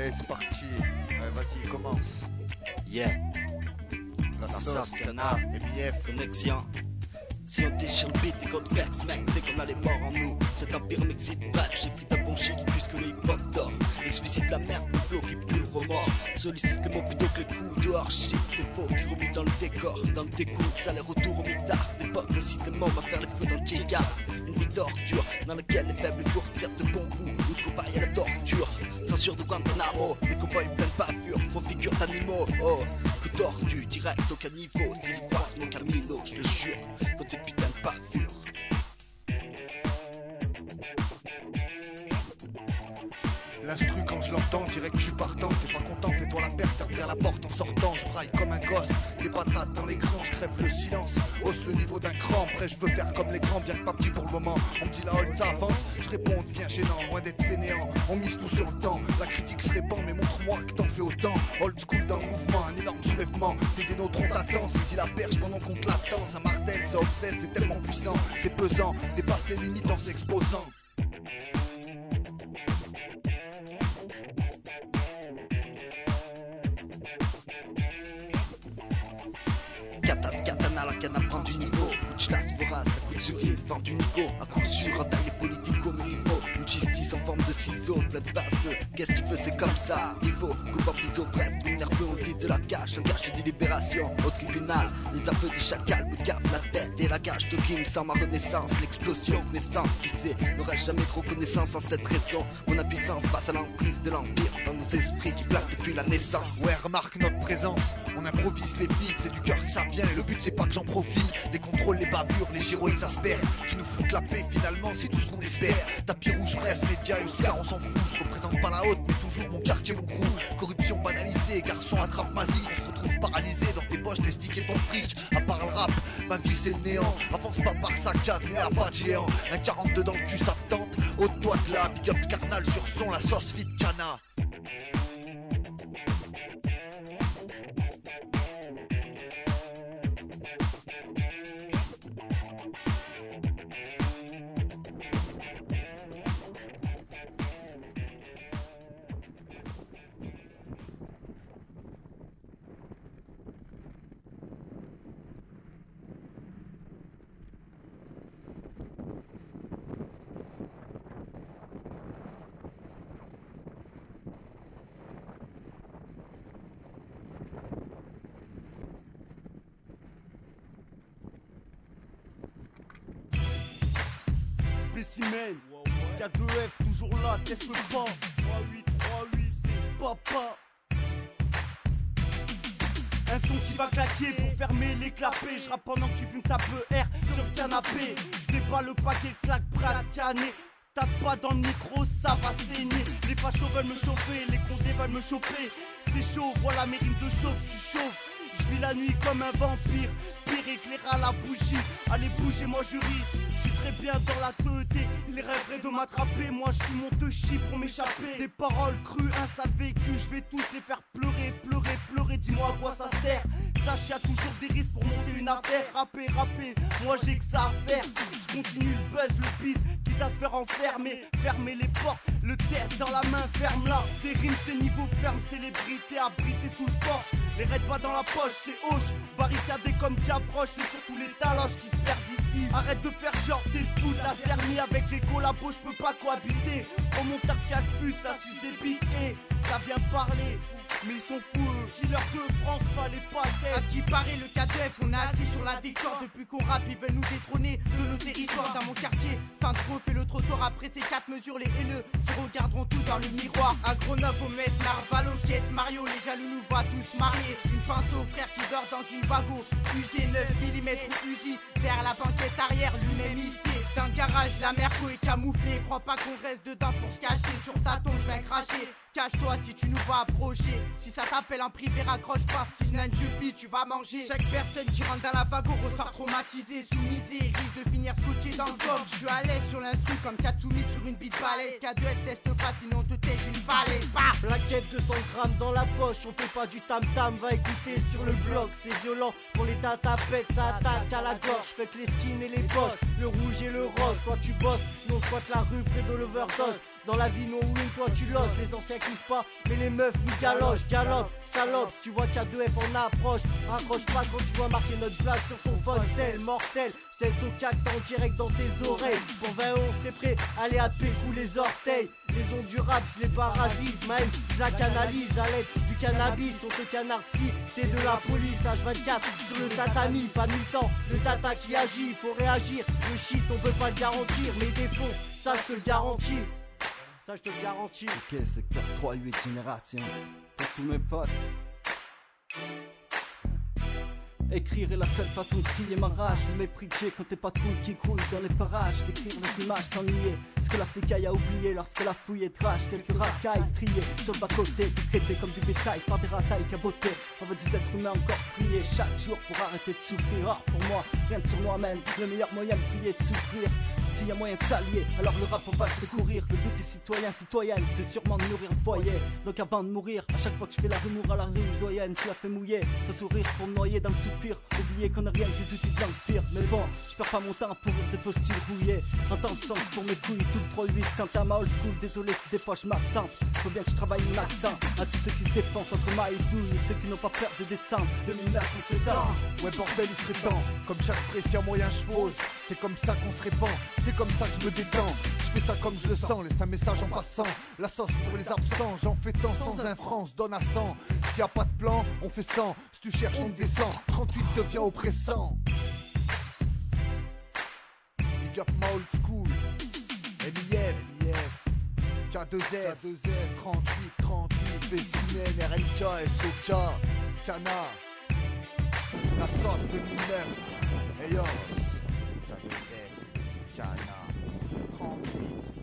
Et c'est parti, vas-y commence. Yeah, La sauce, canard, MIF. connexion. Si on déchire le beat et code vex, mec, c'est qu'on a les morts en nous. Cet empire m'excite, bref, j'ai pris ta bon shit plus que le hip-hop d'or. Explicite la merde, le flow qui pue le remords. Sollicite les mots plutôt que les coups dehors. Shit, des faux qui remis dans le décor. Dans le découte, ça les retours au mitard. D'époque, incite les mômes à faire les feux dans le Tcheka. Une vie d'ordure, dans laquelle les faibles et courtes servent de bons coups ou de cobayes à la torture. Censure de Guantanamo, les cowboys pleins de bavure, faux figures d'animaux. Oh, coup tordu, direct au caniveau. S'ils croisent mon camino, je le jure, quand tes putains de bavures. L'instru quand je l'entends, direct que je suis partant. T'es pas content, fais-toi la perte, ferme bien la porte en sortant. Je braille comme un gosse, des patates dans l'écran, je crève le silence. Hausse le niveau d'un cran, après je veux faire comme les grands, bien que pas petit pour le moment. On me dit la hold ça avance, je réponds on devient gênant, loin d'être fainéant. On mise tout sur le temps, la critique se répand, mais montre-moi que t'en fais autant. Old school dans le mouvement, un énorme soulèvement. Des nôtres on t'attend, saisis la perche pendant qu'on te l'attend. Ça martèle, ça obsède, c'est tellement puissant, c'est pesant, dépasse les limites en s'exposant. Katana, la canne à prendre du niveau. Coup de chlasse vorace, à coup de souris, vent du nico. À coup sûr, entaillé politico, mais il faut une justice en forme de ciseaux, plein de baveux. Qu'est-ce que tu veux, c'est comme ça, niveau, coupe en biseau, bref, tout nerveux, on vise de la cache, un gage de libération. Au tribunal, les aveux des chacals me cavent la tête et la gage de King sans ma renaissance. L'explosion, naissance, qui sait, n'aurait jamais trop connaissance en cette raison. Mon impuissance face à l'emprise de l'empire dans nos esprits qui plantent depuis la naissance. Ouais, remarque notre présence, on improvise les feats, c'est du cœur que ça vient et le but c'est pas que j'en profite. Les contrôles, les bavures, les gyros exaspèrent, qui nous foutent la paix finalement, c'est tout ce qu'on espère. Tapis rouge, presse, médias et Oscar, on s'en fout, je représente pas la haute mais toujours mon quartier, mon crew. Corruption banalisée, garçon attrape masie, on se retrouve paralysé dans tes poches, tes sticks et ton fric. À part le rap, ma vie c'est le néant, avance pas par saccade mais à pas de géant. Un 42 dans le cul ça te tente, ôte-toi de là, big up carnal sur son, la sauce fit cana. Spécimen, K2F toujours là, teste pas. 3-8, c'est papa. Un son qui va claquer pour fermer les clapets. Je rappe pendant que tu fumes ta PR sur le canapé. Je pas le paquet, claque, prêt à canner. Tape pas dans le micro, ça va saigner. Les fachos veulent me chauffer, les condés veulent me choper. C'est chaud, voilà mes rimes de chauve, je suis chauve. Je vis la nuit comme un vampire, pire éclairé à la bougie. Allez bougez, moi je ris, je suis très bien dans la teuté. Ils rêveraient de m'attraper, moi je suis mon deux chi pour m'échapper. Des paroles crues, un sale vécu, je vais tous les faire pleurer, pleurer, pleurer. Dis-moi à quoi ça sert. Sache y'a toujours des risques pour monter une affaire. Rapper, rapper, moi j'ai que ça à faire. Je continue le buzz, le bise, quitte à se faire enfermer. Fermer les portes, le tête dans la main, ferme-la. Des rimes c'est niveau ferme, célébrité abrité sous le porche. Les raids pas dans la poche, c'est hoche. Barricadé comme Gavroche, c'est surtout les taloches qui se perdent ici. Arrête de faire genre t'es le fou de la cernie. Avec les collabos, je peux pas cohabiter. Au montage cache-fut, ça suce des billes et ça vient parler. Mais ils sont fous, killer de France, fallait pas tester. À ce qui paraît, le K2F, on est assis sur la victoire. Depuis qu'on rappe, ils veulent nous détrôner de nos territoires. Dans mon quartier, Saint-Tro fait le trottoir. Après ces 4 mesures, les haineux se regarderont tous dans le miroir. À Grenoble, au Met, Narval, au Quête, Mario, les jaloux nous voient tous mariés. Une pince au frère qui dort dans une wago. Fusée 9 mm ou Uzi, vers la banquette arrière, lui-même ici. Dans le garage, la merco est camouflée. Crois pas qu'on reste dedans pour se cacher. Sur ta tombe, je vais cracher. Cache-toi si tu nous vois approcher. Si ça t'appelle en privé, raccroche pas. Si ce n'est suffit, tu vas manger. Chaque personne qui rentre dans la vago ressort traumatisée, soumisée, risque de finir scotché dans le corps. Je suis à l'aise sur l'instru comme Katsumi sur une bite balèze. K2F teste pas sinon te tèche une falaise. Bah Plaquette 200 grammes dans la poche, on fait pas du tam-tam, va écouter sur le bloc. C'est violent, pour les tatapettes, ça attaque à la gorge. Faites les skins et les poches, le rouge et le rose. Soit tu bosses, non soit la rue près de l'overdose. Dans la vie non win, toi tu losses. Les anciens kiffent pas, mais les meufs nous galochent. Galope, salope, tu vois qu'il y a 2 F en approche. Raccroche pas quand tu vois marquer notre place sur ton phone. Tel mortel, c'est au 4 en direct dans tes oreilles. Pour 20 on serait prêt, allez à pécou les orteils. Les ondes du rap, je les parasite, même je la canalise à l'aide du cannabis. On te canarde si t'es de la police. H24 sur le tatami, pas de mi-temps, le tata qui agit, faut réagir. Le shit on peut pas le garantir, mais défonce, ça je te le garantis. Ça je te le garantis. Ok, c'est 4, 3, 8 génération. Pour tous mes potes. Écrire est la seule façon de crier ma rage. Le mépris que j'ai quand t'es patrouille qui grouille dans les parages. D'écrire les images sans nier ce que la flicaille a oublié lorsque la fouille est rage. Quelques racailles triées sur le bas-côté, traités comme du bétail par des ratailles cabotés. On veut des êtres humains encore prier chaque jour pour arrêter de souffrir. Or pour moi, rien de sournois mène le meilleur moyen de prier, de souffrir. S'il y a moyen de s'allier, alors le rap on va le secourir. Le but est citoyen, citoyenne, c'est sûrement de nourrir le foyer. Donc avant de mourir, à chaque fois que je fais la rumeur à la rime doyenne, tu la fais mouiller, sans sourire pour me noyer dans le soupir. Oublier qu'on a rien que des outils de l'empire. Mais bon, je perds pas mon temps pour rire de faux styles rouillés. Entends le sens pour mes couilles, tout le 3-8 sans ma old school. Désolé si des fois je m'absente, faut bien que je travaille mon accent. À tous ceux qui se dépensent entre ma et douille, et ceux qui n'ont pas peur de descendre. 2009 on s'étend. Ouais bordel il serait temps, comme chaque précieux moyen je pose. C'est comme ça qu'on se répand, c'est comme ça que je me détends. Je fais ça comme je le sens, laisse un message en passant. La sauce pour les absents, j'en fais tant sans infrance, donne à 100. S'il y a pas de plan, on fait 100. Si tu cherches on descend, 38 devient oppressant. Big up my old school, MIF, K2F, 38, Spécimen, RLK, SOK, Cana, la sauce 2009, hey yo, K2F, Cana, 38.